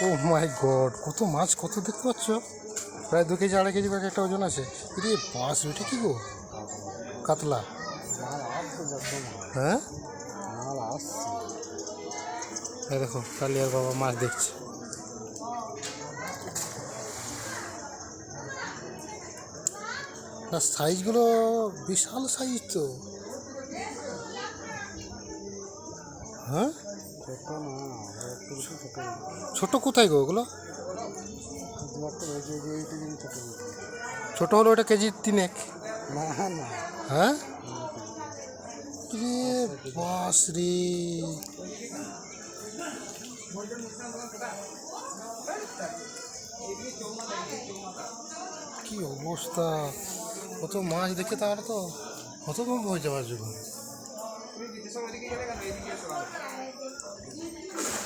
ও মাই god, কত মাছ, কত দেখতে পাচ্ছ, প্রায় 2 কেজি 2.5 কেজি করে একটা ওজন আছে। রে বাস, ওইটা কি গো? কাতলা? হ্যাঁ, এই দেখো কালিয়ার বাবা মাছ দেখছে। না, সাইজগুলো বিশাল সাইজ তো। হ্যাঁ, ছোট কোথায় গো ওগুলো? ছোট হলো ওটা কেজি 3 না। হ্যাঁ, রে বাস রে, কি অবস্থা! কত মাছ দেখে তাহলে তো হতভম্ব হয়ে যাওয়ার জন্য।